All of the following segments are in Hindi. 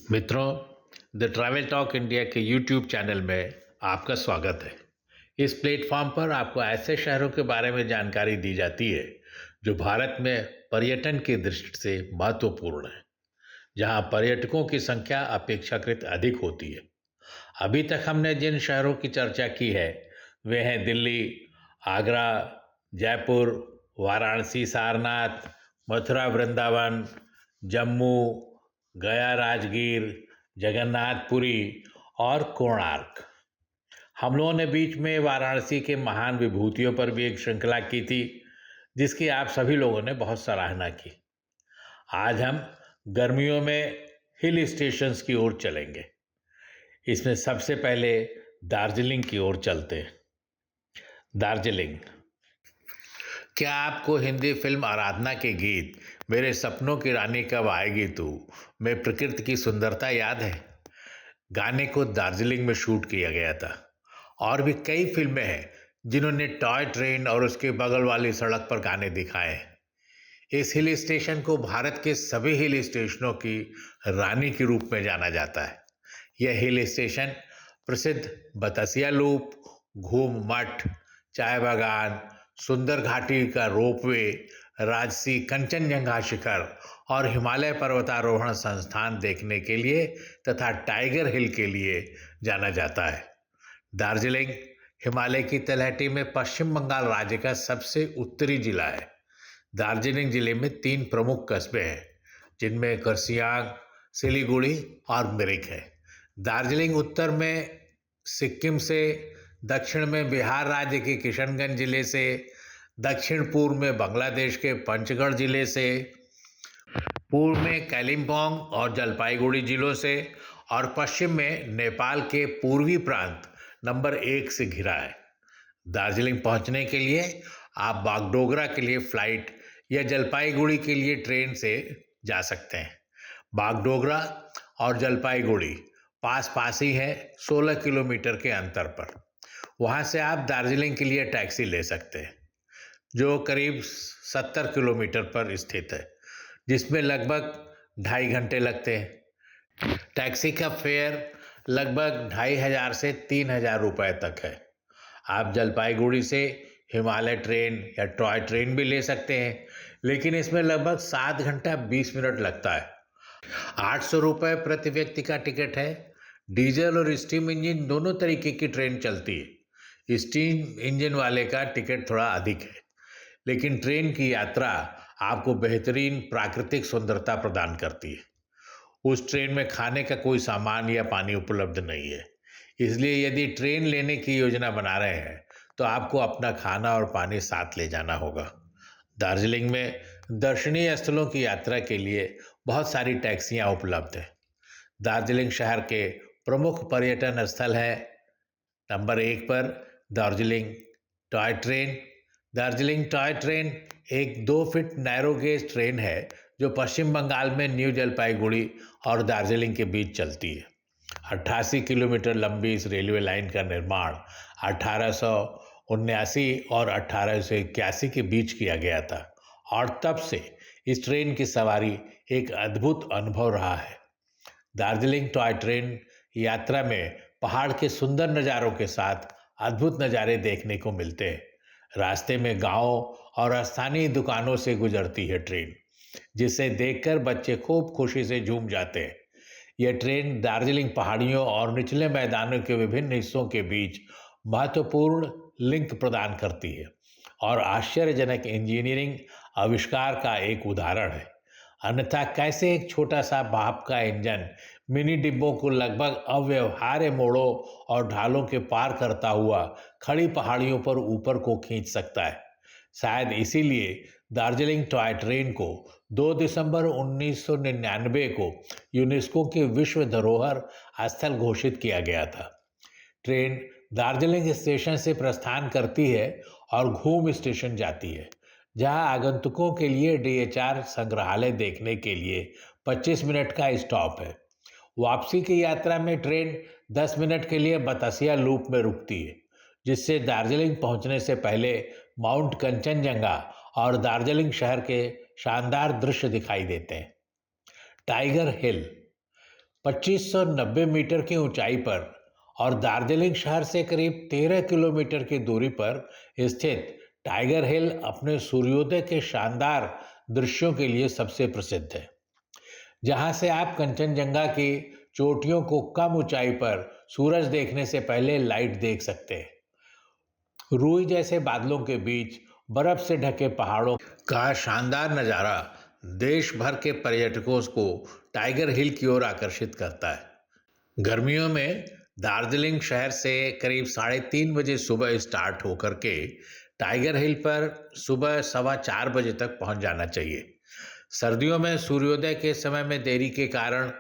मित्रों, द ट्रैवल टॉक इंडिया के यूट्यूब चैनल में आपका स्वागत है। इस प्लेटफॉर्म पर आपको ऐसे शहरों के बारे में जानकारी दी जाती है जो भारत में पर्यटन की दृष्टि से महत्वपूर्ण है, जहां पर्यटकों की संख्या अपेक्षाकृत अधिक होती है। अभी तक हमने जिन शहरों की चर्चा की है वे हैं दिल्ली, आगरा, जयपुर, वाराणसी, सारनाथ, मथुरा, वृंदावन, जम्मू, गया, राजगीर, जगन्नाथपुरी और कोणार्क। हम लोगों ने बीच में वाराणसी के महान विभूतियों पर भी एक श्रृंखला की थी, जिसकी आप सभी लोगों ने बहुत सराहना की। आज हम गर्मियों में हिल स्टेशंस की ओर चलेंगे। इसमें सबसे पहले दार्जिलिंग की ओर चलते हैं। दार्जिलिंग। क्या आपको हिंदी फिल्म आराधना के गीत मेरे सपनों की रानी कब आएगी तू में प्रकृति की सुंदरता याद है? गाने को दार्जिलिंग में शूट किया गया था। और भी कई फिल्में हैं जिन्होंने टॉय ट्रेन और उसके बगल वाली सड़क पर गाने दिखाए हैं। इस हिल स्टेशन को भारत के सभी हिल स्टेशनों की रानी के रूप में जाना जाता है। यह हिल स्टेशन प्रसिद्ध बतासिया लूप, घूम मठ, चाय बागान, सुंदर घाटी का रोपवे, राजसी कंचनजंगा शिखर और हिमालय पर्वतारोहण संस्थान देखने के लिए तथा टाइगर हिल के लिए जाना जाता है। दार्जिलिंग हिमालय की तलहटी में पश्चिम बंगाल राज्य का सबसे उत्तरी जिला है। दार्जिलिंग जिले में 3 प्रमुख कस्बे हैं, जिनमें कर्सियांग, सिलीगुड़ी और मिरिक है। दार्जिलिंग उत्तर में सिक्किम से, दक्षिण में बिहार राज्य के किशनगंज जिले से, दक्षिण पूर्व में बांग्लादेश के पंचगढ़ जिले से, पूर्व में कालिम्पोंग और जलपाईगुड़ी जिलों से और पश्चिम में नेपाल के पूर्वी प्रांत नंबर 1 से घिरा है। दार्जिलिंग पहुंचने के लिए आप बागडोगरा के लिए फ्लाइट या जलपाईगुड़ी के लिए ट्रेन से जा सकते हैं। बागडोगरा और जलपाईगुड़ी पास पास ही है, 16 किलोमीटर के अंतर पर। वहाँ से आप दार्जिलिंग के लिए टैक्सी ले सकते हैं, जो करीब 70 किलोमीटर पर स्थित है, जिसमें लगभग 2.5 घंटे लगते हैं। टैक्सी का फेयर लगभग 2,500 से 3,000 रुपये तक है। आप जलपाईगुड़ी से हिमालय ट्रेन या टॉय ट्रेन भी ले सकते हैं, लेकिन इसमें लगभग 7 घंटा 20 मिनट लगता है। 800 रुपये प्रति व्यक्ति का टिकट है। डीजल और स्टीम इंजन दोनों तरीके की ट्रेन चलती है। स्टीम इंजन वाले का टिकट थोड़ा अधिक है, लेकिन ट्रेन की यात्रा आपको बेहतरीन प्राकृतिक सुंदरता प्रदान करती है। उस ट्रेन में खाने का कोई सामान या पानी उपलब्ध नहीं है, इसलिए यदि ट्रेन लेने की योजना बना रहे हैं तो आपको अपना खाना और पानी साथ ले जाना होगा। दार्जिलिंग में दर्शनीय स्थलों की यात्रा के लिए बहुत सारी टैक्सियां उपलब्ध हैं। दार्जिलिंग शहर के प्रमुख पर्यटन स्थल है नंबर 1 पर Darjeeling toy train. Darjeeling toy train एक 2 फीट नैरो गेज ट्रेन है जो पश्चिम बंगाल में न्यू जलपाईगुड़ी और दार्जिलिंग के बीच चलती है। 88 किलोमीटर लंबी इस रेलवे लाइन का निर्माण 1879 और 1881 के बीच किया गया था और तब से इस ट्रेन की सवारी एक अद्भुत अनुभव रहा है। दार्जिलिंग टॉय ट्रेन यात्रा में पहाड़ के सुंदर नज़ारों के साथ अद्भुत नज़ारे देखने को मिलते हैं। रास्ते में गांवों और स्थानीय दुकानों से गुजरती है ट्रेन, जिसे देखकर बच्चे खूब खुशी से झूम जाते हैं। यह ट्रेन दार्जिलिंग पहाड़ियों और निचले मैदानों के विभिन्न हिस्सों के बीच महत्वपूर्ण लिंक प्रदान करती है और आश्चर्यजनक इंजीनियरिंग आविष्कार का एक उदाहरण है। अन्यथा कैसे एक छोटा सा भाप का इंजन मिनी डिब्बों को लगभग अव्यवहार्य मोड़ों और ढालों के पार करता हुआ खड़ी पहाड़ियों पर ऊपर को खींच सकता है। शायद इसीलिए दार्जिलिंग टॉय ट्रेन को 2 दिसंबर 1999 को यूनेस्को के विश्व धरोहर स्थल घोषित किया गया था। ट्रेन दार्जिलिंग स्टेशन से प्रस्थान करती है और घूम स्टेशन जाती है, जहां आगंतुकों के लिए डीएचआर संग्रहालय देखने के लिए 25 मिनट का स्टॉप है। वापसी की यात्रा में ट्रेन 10 मिनट के लिए बतासिया लूप में रुकती है, जिससे दार्जिलिंग पहुंचने से पहले माउंट कंचनजंगा और दार्जिलिंग शहर के शानदार दृश्य दिखाई देते हैं। टाइगर हिल। 2590 मीटर की ऊंचाई पर और दार्जिलिंग शहर से करीब 13 किलोमीटर की दूरी पर स्थित टाइगर हिल अपने सूर्योदय के शानदार दृश्यों के लिए सबसे प्रसिद्ध है, जहां से आप कंचनजंगा की चोटियों को कम ऊंचाई पर सूरज देखने से पहले लाइट देख सकते हैं। रूई जैसे बादलों के बीच बर्फ से ढके पहाड़ों का शानदार नज़ारा देश भर के पर्यटकों को टाइगर हिल की ओर आकर्षित करता है। गर्मियों में दार्जिलिंग शहर से करीब 3:30 बजे सुबह स्टार्ट होकर के टाइगर हिल पर सुबह 4:15 बजे तक पहुंच जाना चाहिए। सर्दियों में सूर्योदय के समय में देरी के कारण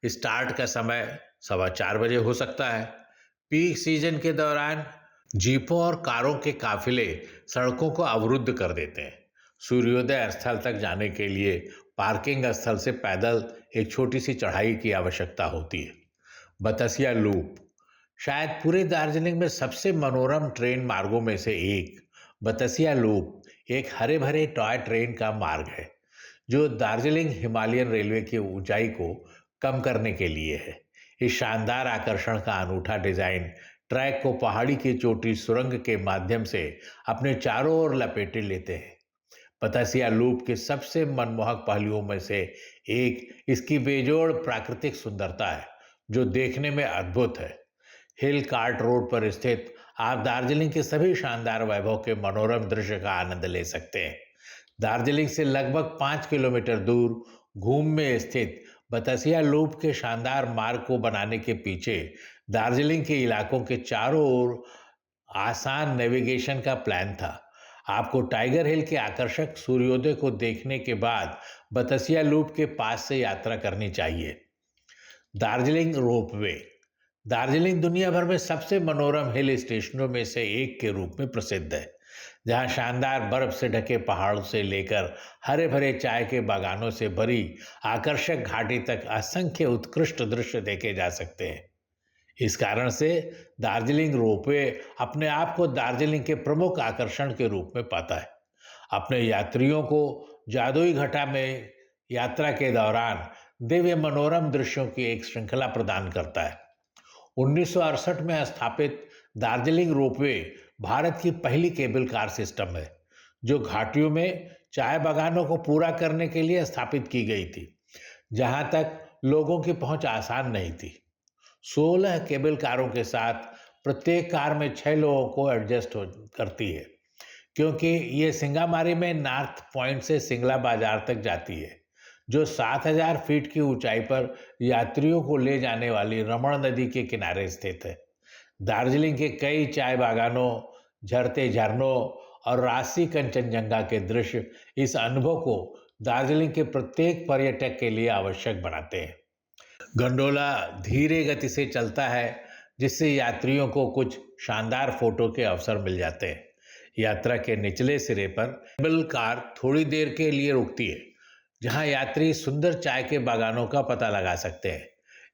स्टार्ट का समय 4:15 बजे हो सकता है। पीक सीजन के दौरान जीपों और कारों के काफिले सड़कों को अवरुद्ध कर देते हैं। सूर्योदय स्थल तक जाने के लिए पार्किंग स्थल से पैदल एक छोटी सी चढ़ाई की आवश्यकता होती है। बतसिया लूप शायद पूरे दार्जिलिंग में सबसे मनोरम ट्रेन मार्गों में से एक। बतसिया लूप एक हरे भरे टॉय ट्रेन का मार्ग है जो दार्जिलिंग हिमालयन रेलवे की ऊंचाई को कम करने के लिए है। इस शानदार आकर्षण का अनूठा डिजाइन ट्रैक को पहाड़ी की चोटी सुरंग के माध्यम से अपने चारों ओर लपेटे लेते हैं। बतसिया लूप के सबसे मनमोहक पहलुओं में से एक इसकी बेजोड़ प्राकृतिक सुंदरता है जो देखने में अद्भुत है। हिल कार्ट रोड पर स्थित आप दार्जिलिंग के सभी शानदार वैभव के मनोरम दृश्य का आनंद ले सकते हैं। दार्जिलिंग से लगभग 5 किलोमीटर दूर घूम में स्थित बतसिया लूप के शानदार मार्ग को बनाने के पीछे दार्जिलिंग के इलाकों के चारों ओर आसान नेविगेशन का प्लान था। आपको टाइगर हिल के आकर्षक सूर्योदय को देखने के बाद बतसिया लूप के पास से यात्रा करनी चाहिए। दार्जिलिंग रोपवे दार्जिलिंग दुनिया भर में सबसे मनोरम हिल स्टेशनों में से एक के रूप में प्रसिद्ध है, जहां शानदार बर्फ से ढके पहाड़ों से लेकर हरे भरे चाय के बागानों से भरी आकर्षक घाटी तक असंख्य उत्कृष्ट दृश्य देखे जा सकते हैं। इस कारण से दार्जिलिंग रोपवे अपने आप को दार्जिलिंग के प्रमुख आकर्षण के रूप में पाता है। अपने यात्रियों को जादुई घटा में यात्रा के दौरान दिव्य मनोरम दृश्यों की एक श्रृंखला प्रदान करता है। 1968 में स्थापित दार्जिलिंग रोपवे भारत की पहली केबल कार सिस्टम है जो घाटियों में चाय बागानों को पूरा करने के लिए स्थापित की गई थी, जहां तक लोगों की पहुंच आसान नहीं थी। 16 केबल कारों के साथ प्रत्येक कार में 6 लोगों को एडजस्ट करती है, क्योंकि ये सिंगामारी में नॉर्थ पॉइंट से सिंगला बाजार तक जाती है, जो 7000 फीट की ऊंचाई पर यात्रियों को ले जाने वाली रमण नदी के किनारे स्थित है। दार्जिलिंग के कई चाय बागानों, झरते झरनों और राशि कंचनजंगा के दृश्य इस अनुभव को दार्जिलिंग के प्रत्येक पर्यटक के लिए आवश्यक बनाते हैं। गंडोला धीरे गति से चलता है, जिससे यात्रियों को कुछ शानदार फोटो के अवसर मिल जाते हैं। यात्रा के निचले सिरे पर केबल कार थोड़ी देर के लिए रुकती है, जहां यात्री सुंदर चाय के बागानों का पता लगा सकते हैं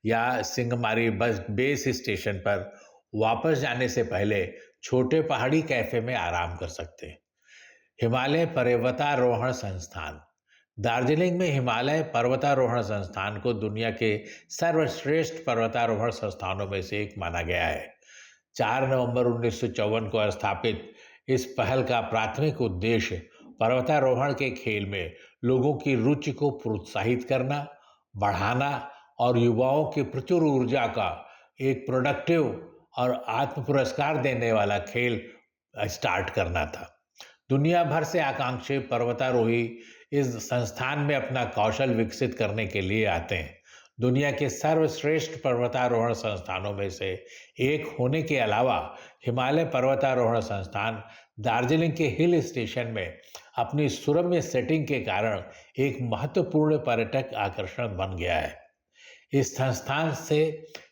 या सिंगमारी बस बेस स्टेशन पर वापस जाने से पहले छोटे पहाड़ी कैफे में आराम कर सकते हैं। हिमालय पर्वतारोहण संस्थान दार्जिलिंग में हिमालय पर्वतारोहण संस्थान को दुनिया के सर्वश्रेष्ठ पर्वतारोहण संस्थानों में से एक माना गया है। 4 नवंबर 1954 को स्थापित इस पहल का प्राथमिक उद्देश्य पर्वतारोहण के खेल में लोगों की रुचि को प्रोत्साहित करना, बढ़ाना और युवाओं की प्रचुर ऊर्जा का एक प्रोडक्टिव और आत्म पुरस्कार देने वाला खेल स्टार्ट करना था। दुनिया भर से आकांक्षी पर्वतारोही इस संस्थान में अपना कौशल विकसित करने के लिए आते हैं। दुनिया के सर्वश्रेष्ठ पर्वतारोहण संस्थानों में से एक होने के अलावा हिमालय पर्वतारोहण संस्थान दार्जिलिंग के हिल स्टेशन में अपनी सुरम्य सेटिंग के कारण एक महत्वपूर्ण पर्यटक आकर्षण बन गया है। इस संस्थान से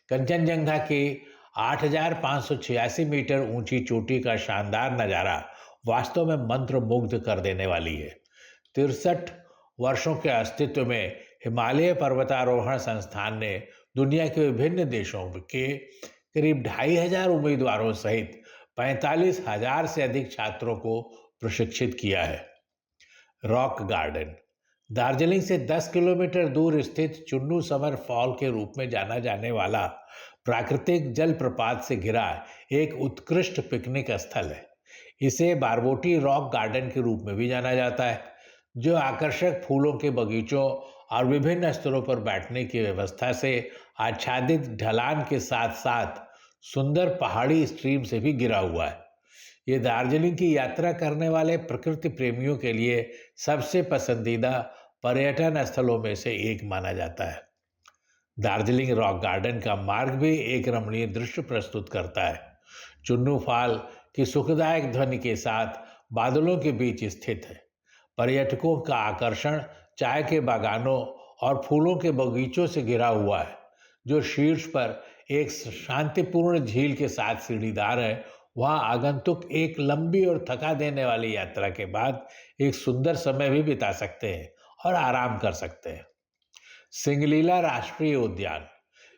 कंचनजंगा की 8586 मीटर ऊंची चोटी का शानदार नज़ारा वास्तव में मंत्रमुग्ध कर देने वाली है। 63 वर्षों के अस्तित्व में हिमालय पर्वतारोहण संस्थान ने दुनिया के विभिन्न देशों के करीब 2500 उम्मीदवारों सहित 45,000 से अधिक छात्रों को प्रशिक्षित किया है। रॉक गार्डन दार्जिलिंग से 10 किलोमीटर दूर स्थित चुन्नू समर फॉल के रूप में जाना जाने वाला प्राकृतिक जलप्रपात से घिरा एक उत्कृष्ट पिकनिक स्थल है। इसे बारबोटी रॉक गार्डन के रूप में भी जाना जाता है, जो आकर्षक फूलों के बगीचों और विभिन्न स्तरों पर बैठने की व्यवस्था से आच्छादित ढलान के साथ साथ सुंदर पहाड़ी स्ट्रीम से भी घिरा हुआ है। ये दार्जिलिंग की यात्रा करने वाले प्रकृति प्रेमियों के लिए सबसे पसंदीदा पर्यटन स्थलों में से एक माना जाता है। दार्जिलिंग रॉक गार्डन का मार्ग भी एक रमणीय दृश्य प्रस्तुत करता है। चुन्नू फॉल की सुखदायक ध्वनि के साथ बादलों के बीच स्थित है। पर्यटकों का आकर्षण चाय के बागानों और फूलों के बगीचों से घिरा हुआ है, जो शीर्ष पर एक शांतिपूर्ण झील के साथ सीढ़ीदार है। वहाँ आगंतुक एक लंबी और थका देने वाली यात्रा के बाद एक सुंदर समय भी बिता सकते हैं और आराम कर सकते हैं। सिंगलीला राष्ट्रीय उद्यान।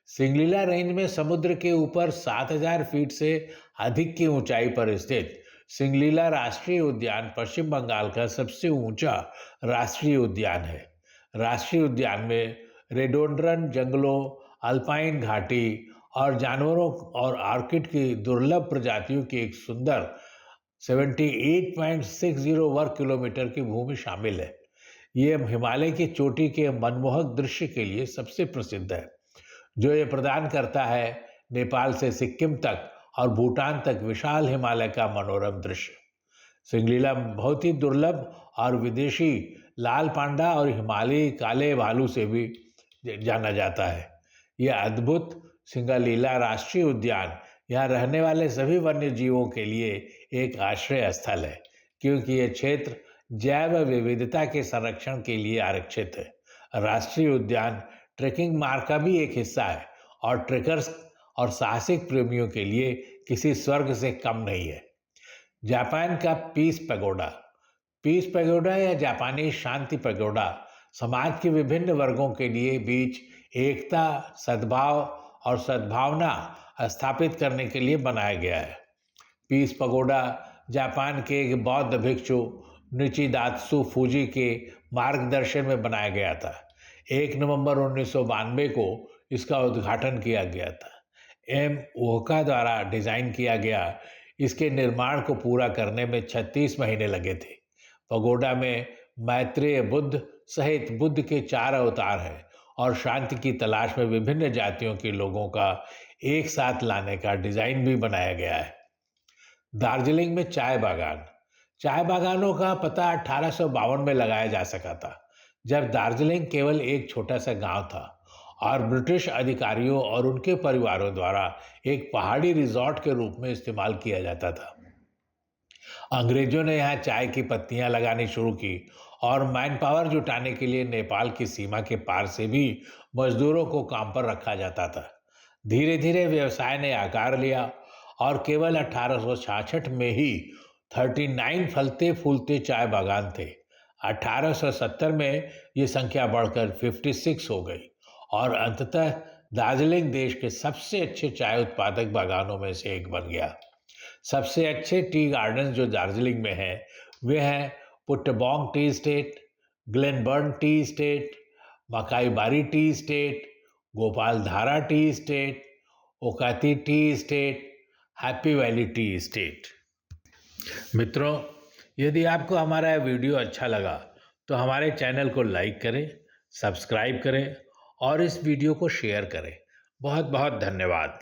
सिंगलीला रेंज में समुद्र के ऊपर 7,000 फीट से अधिक की ऊंचाई पर स्थित सिंगलीला राष्ट्रीय उद्यान पश्चिम बंगाल का सबसे ऊंचा राष्ट्रीय उद्यान है। राष्ट्रीय उद्यान में रेडोडेंड्रन जंगलों, अल्पाइन घाटी और जानवरों और ऑर्किड की दुर्लभ प्रजातियों की एक सुंदर 78.60 वर्ग किलोमीटर की भूमि शामिल है। ये हिमालय की चोटी के मनमोहक दृश्य के लिए सबसे प्रसिद्ध है, जो ये प्रदान करता है नेपाल से सिक्किम तक और भूटान तक विशाल हिमालय का मनोरम दृश्य। सिंगलीला बहुत ही दुर्लभ और विदेशी लाल पांडा और हिमालयी काले भालू से भी जाना जाता है। यह अद्भुत सिंगलीला राष्ट्रीय उद्यान यहाँ रहने वाले सभी वन्य जीवों के लिए एक आश्रय स्थल है, क्योंकि यह क्षेत्र जैव विविधता के संरक्षण के लिए आरक्षित है। राष्ट्रीय उद्यान ट्रेकिंग मार्ग का भी एक हिस्सा है और ट्रेकर्स और साहसिक प्रेमियों के लिए किसी स्वर्ग से कम नहीं है। जापान का पीस पैगोडा। पीस पैगोडा या जापानी शांति पैगोडा समाज के विभिन्न वर्गों के लिए बीच एकता, सद्भाव और सद्भावना स्थापित करने के लिए बनाया गया है। पीस पैगोडा जापान के एक बौद्ध भिक्षु निचिदात्सु फूजी के मार्गदर्शन में बनाया गया था। 1 नवंबर 1992 को इसका उद्घाटन किया गया था। एम ओका द्वारा डिज़ाइन किया गया। इसके निर्माण को पूरा करने में 36 महीने लगे थे। पगोडा में मैत्रेय बुद्ध सहित बुद्ध के 4 अवतार हैं और शांति की तलाश में विभिन्न जातियों के लोगों का एक साथ लाने का डिज़ाइन भी बनाया गया है। दार्जिलिंग में चाय बागान। चाय बागानों का पता 1852 में लगाया जा सका था, जब दार्जिलिंग केवल एक छोटा सा गांव था और ब्रिटिश अधिकारियों और उनके परिवारों द्वारा एक पहाड़ी रिजॉर्ट के रूप में इस्तेमाल किया जाता था। अंग्रेजों ने यहाँ चाय की पत्तियां लगानी शुरू की और मैन पावर जुटाने के लिए नेपाल की सीमा के पार से भी मजदूरों को काम पर रखा जाता था। धीरे धीरे व्यवसाय ने आकार लिया और केवल 1866 में ही 39 फलते फूलते चाय बागान थे। 1870 में ये संख्या बढ़कर 56 हो गई और अंततः दार्जिलिंग देश के सबसे अच्छे चाय उत्पादक बागानों में से एक बन गया। सबसे अच्छे टी गार्डन जो दार्जिलिंग में हैं वे हैं Puttabong tea estate, Glenburn tea estate, Makaibari tea estate, Gopaldhara tea estate, Okayti tea estate, happy valley tea estate. मित्रों, यदि आपको हमारा वीडियो अच्छा लगा तो हमारे चैनल को लाइक करें, सब्सक्राइब करें और इस वीडियो को शेयर करें। बहुत बहुत धन्यवाद।